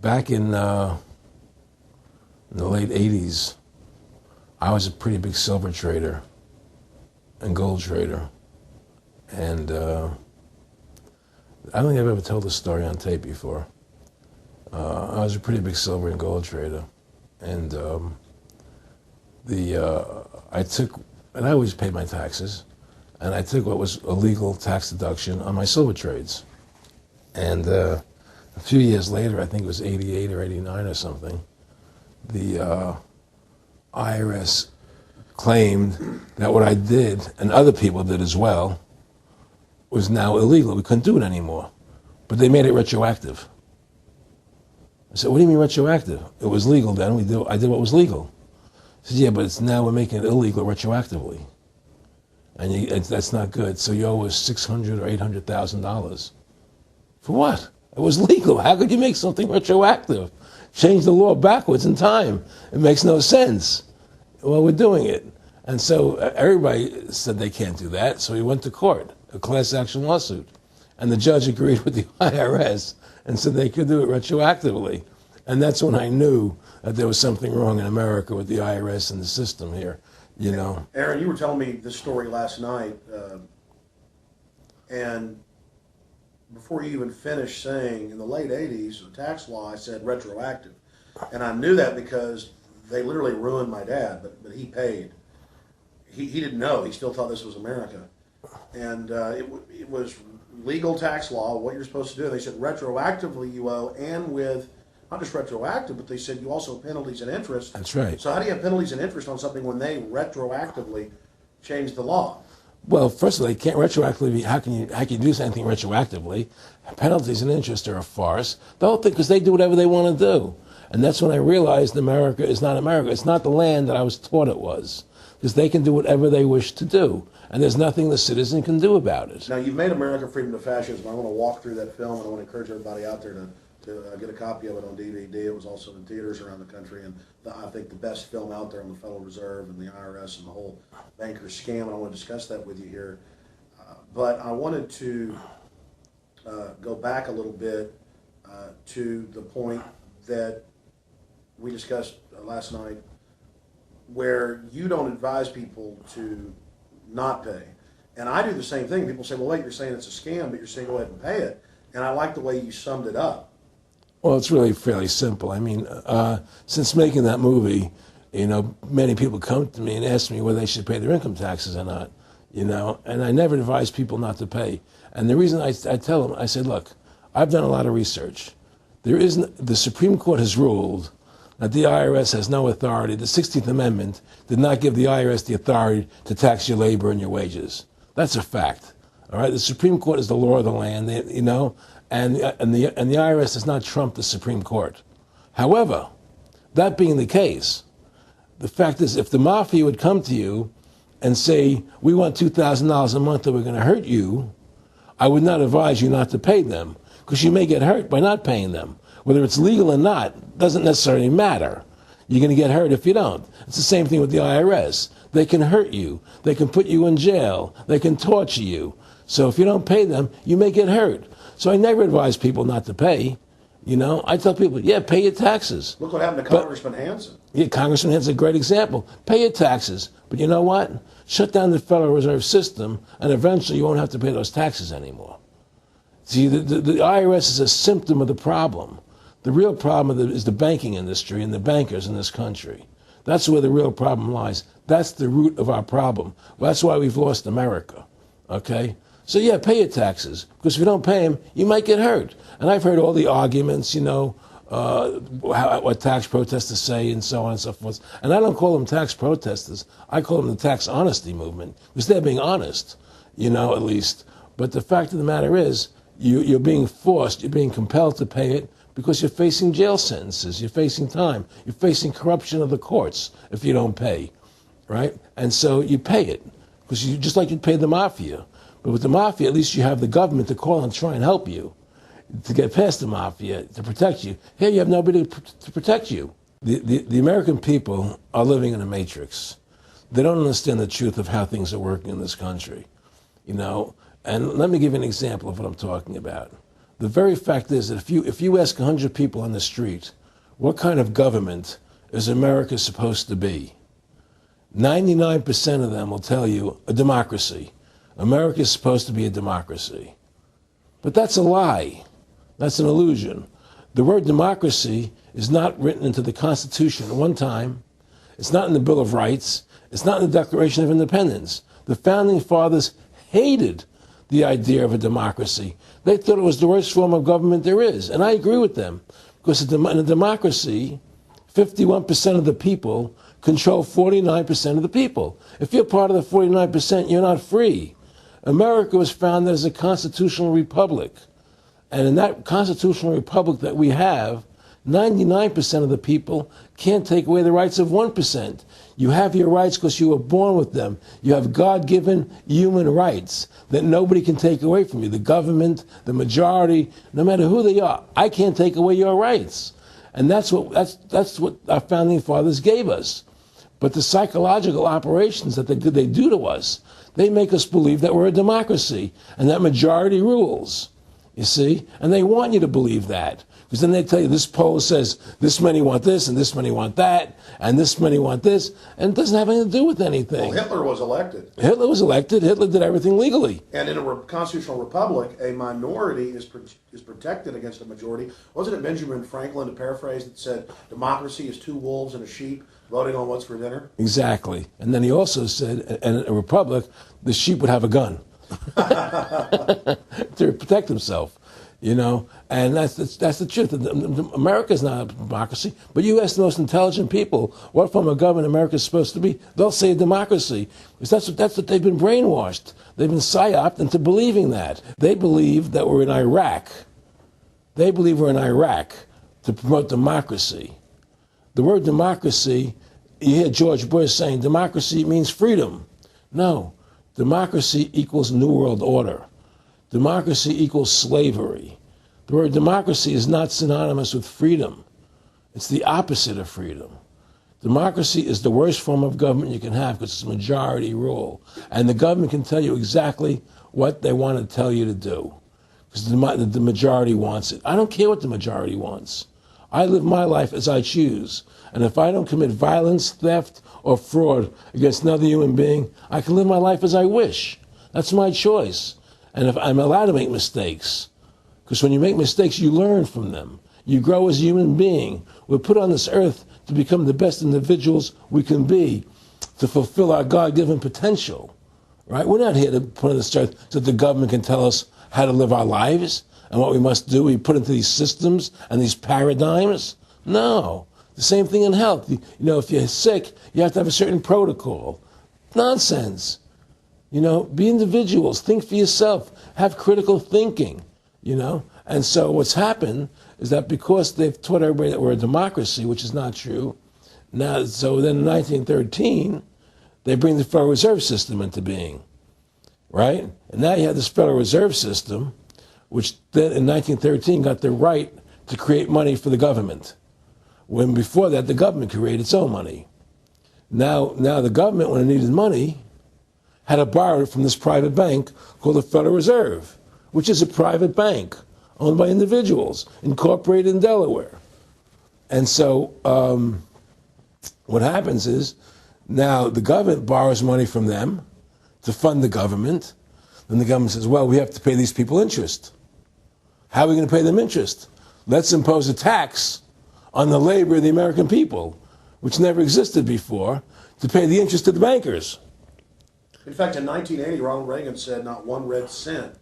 back in the late 80s, I was a pretty big silver trader and gold trader. And I don't think I've ever told this story on tape before. I was a pretty big silver and gold trader. And I always paid my taxes, and I took what was a legal tax deduction on my silver trades. And a few years later, I think it was 88 or 89 or something, the IRS claimed that what I did, and other people did as well, was now illegal. We couldn't do it anymore. But they made it retroactive. I said, what do you mean retroactive? It was legal then. I did what was legal. I said, yeah, but we're making it illegal retroactively. And that's not good. So you owe us $600,000 or $800,000. For what? It was legal. How could you make something retroactive? Change the law backwards in time. It makes no sense. Well, we're doing it. And so everybody said they can't do that. So we went to court, a class action lawsuit. And the judge agreed with the IRS and said they could do it retroactively. And that's when I knew that there was something wrong in America with the IRS and the system here, you know. Aaron, you were telling me this story last night, and before you even finished saying, in the late 80s, the tax law, I said retroactive. And I knew that because they literally ruined my dad, but he paid. He didn't know. He still thought this was America. And it was legal tax law, what you're supposed to do. They said retroactively you owe, and with not just retroactive, but they said you also have penalties and interest. That's right. So how do you have penalties and interest on something when they retroactively change the law? Well, first of all, they can't retroactively. How can you do anything retroactively? Penalties and interest are a farce. The whole thing, because they do whatever they want to do. And that's when I realized America is not America. It's not the land that I was taught it was. Because they can do whatever they wish to do. And there's nothing the citizen can do about it. Now, you've made America Freedom to Fascism. I want to walk through that film, and I want to encourage everybody out there to get a copy of it on DVD. It was also in theaters around the country, and I think the best film out there on the Federal Reserve and the IRS and the whole banker scam, and I want to discuss that with you here. But I wanted to go back a little bit to the point that we discussed last night, where you don't advise people to not pay. And I do the same thing. People say, well, wait, you're saying it's a scam, but you're saying go ahead and pay it. And I like the way you summed it up. Well, it's really fairly simple. I mean, since making that movie, you know, many people come to me and ask me whether they should pay their income taxes or not, you know, and I never advise people not to pay. And the reason I tell them, I say, look, I've done a lot of research. The Supreme Court has ruled that the IRS has no authority. The 16th Amendment did not give the IRS the authority to tax your labor and your wages. That's a fact. All right, the Supreme Court is the law of the land, you know, and the IRS does not trump the Supreme Court. However, that being the case, the fact is, if the mafia would come to you and say, we want $2,000 a month or we're going to hurt you, I would not advise you not to pay them, because you may get hurt by not paying them. Whether it's legal or not doesn't necessarily matter. You're going to get hurt if you don't. It's the same thing with the IRS. They can hurt you. They can put you in jail. They can torture you. So if you don't pay them, you may get hurt. So I never advise people not to pay. You know, I tell people, yeah, pay your taxes. Look what happened to Congressman Hansen. Yeah, Congressman Hansen's a great example. Pay your taxes. But you know what? Shut down the Federal Reserve System, and eventually you won't have to pay those taxes anymore. See, the IRS is a symptom of the problem. The real problem is the banking industry and the bankers in this country. That's where the real problem lies. That's the root of our problem. Well, that's why we've lost America, okay? So, yeah, pay your taxes, because if you don't pay them, you might get hurt. And I've heard all the arguments, you know, what tax protesters say and so on and so forth. And I don't call them tax protesters. I call them the tax honesty movement, because they're being honest, you know, at least. But the fact of the matter is, you're being forced, you're being compelled to pay it, because you're facing jail sentences, you're facing time, you're facing corruption of the courts if you don't pay, right? And so you pay it, because you just like you'd pay the mafia. But with the mafia, at least you have the government to call and try and help you to get past the mafia, to protect you. Here you have nobody to protect you. The American people are living in a matrix. They don't understand the truth of how things are working in this country, you know? And let me give you an example of what I'm talking about. The very fact is that if you ask 100 people on the street, what kind of government is America supposed to be? 99% of them will tell you a democracy. America is supposed to be a democracy. But that's a lie. That's an illusion. The word democracy is not written into the Constitution at one time. It's not in the Bill of Rights. It's not in the Declaration of Independence. The Founding Fathers hated the idea of a democracy. They thought it was the worst form of government there is. And I agree with them. Because in a democracy, 51% of the people control 49% of the people. If you're part of the 49%, you're not free. America was founded as a constitutional republic. And in that constitutional republic that we have, 99% of the people can't take away the rights of 1%. You have your rights because you were born with them. You have God-given human rights that nobody can take away from you. The government, the majority, no matter who they are, I can't take away your rights. And that's what our founding fathers gave us. But the psychological operations that they do to us, they make us believe that we're a democracy and that majority rules. You see? And they want you to believe that. Because then they tell you this poll says this many want this and this many want that and this many want this, and it doesn't have anything to do with anything. Well, Hitler was elected. Hitler was elected. Hitler did everything legally. And in a constitutional republic, a minority is protected against a majority. Wasn't it Benjamin Franklin, to paraphrase, that said democracy is two wolves and a sheep voting on what's for dinner? Exactly. And then he also said, in a republic, the sheep would have a gun to protect himself. You know, and that's the truth. America's not a democracy, but you ask the most intelligent people what form of government America is supposed to be, they'll say a democracy. Because that's what they've been brainwashed. They've been psyoped into believing that. They believe that we're in Iraq. They believe we're in Iraq to promote democracy. The word democracy, you hear George Bush saying democracy means freedom. No, democracy equals New World Order. Democracy equals slavery. The word democracy is not synonymous with freedom. It's the opposite of freedom. Democracy is the worst form of government you can have because it's majority rule. And the government can tell you exactly what they want to tell you to do because the majority wants it. I don't care what the majority wants. I live my life as I choose. And if I don't commit violence, theft, or fraud against another human being, I can live my life as I wish. That's my choice. And if I'm allowed to make mistakes, because when you make mistakes, you learn from them. You grow as a human being. We're put on this earth to become the best individuals we can be, to fulfill our God-given potential, right? We're not here to put on this earth so that the government can tell us how to live our lives and what we must do. We put into these systems and these paradigms. No. The same thing in health. You know, if you're sick, you have to have a certain protocol. Nonsense. You know, be individuals, think for yourself, have critical thinking, you know. And so what's happened is that because they've taught everybody that we're a democracy, which is not true, now, so then in 1913, they bring the Federal Reserve System into being, right? And now you have this Federal Reserve System, which then in 1913 got the right to create money for the government, when before that the government created its own money. Now the government, when it needed money, had to borrow it from this private bank called the Federal Reserve, which is a private bank owned by individuals, incorporated in Delaware. And so what happens is now the government borrows money from them to fund the government. Then the government says, well, we have to pay these people interest. How are we going to pay them interest? Let's impose a tax on the labor of the American people, which never existed before, to pay the interest to the bankers. In fact, in 1980, Ronald Reagan said not one red cent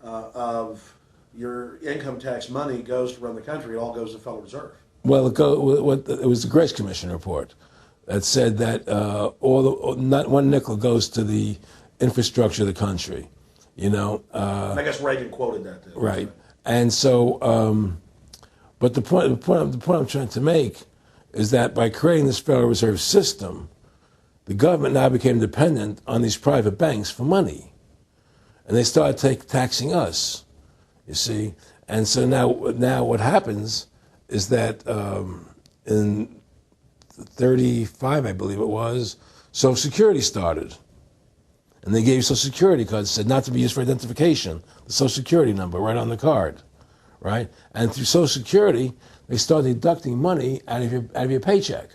of your income tax money goes to run the country. It all goes to the Federal Reserve. Well, it was the Grace Commission report that said that not one nickel goes to the infrastructure of the country. You know. I guess Reagan quoted that. Too. Right. And so, but the point I'm trying to make is that by creating this Federal Reserve System, the government now became dependent on these private banks for money. And they started taxing us, you see. And so now what happens is that in 1935, I believe it was, Social Security started. And they gave Social Security cards, said not to be used for identification, the Social Security number right on the card. right? And through Social Security, they started deducting money out of your paycheck.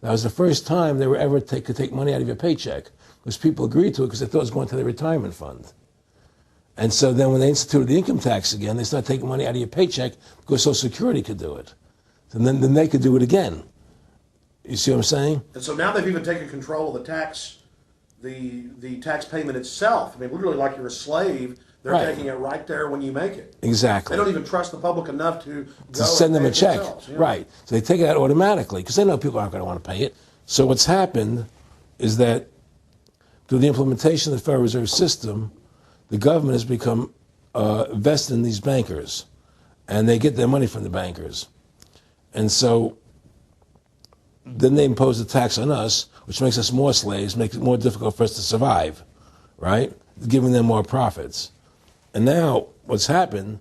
That was the first time they were ever could take money out of your paycheck, because people agreed to it because they thought it was going to their retirement fund. And so then when they instituted the income tax again, they started taking money out of your paycheck because Social Security could do it. And then they could do it again. You see what I'm saying? And so now they've even taken control of the tax payment itself. I mean, literally like you're a slave. They're Right. taking it right there when you make it. Exactly. They don't even trust the public enough to Send them a check. Yeah. Right. So they take it out automatically because they know people aren't going to want to pay it. So what's happened is that through the implementation of the Federal Reserve System, the government has become vested in these bankers, and they get their money from the bankers. And so then they impose a tax on us, which makes us more slaves, makes it more difficult for us to survive, right? Giving them more profits. And now what's happened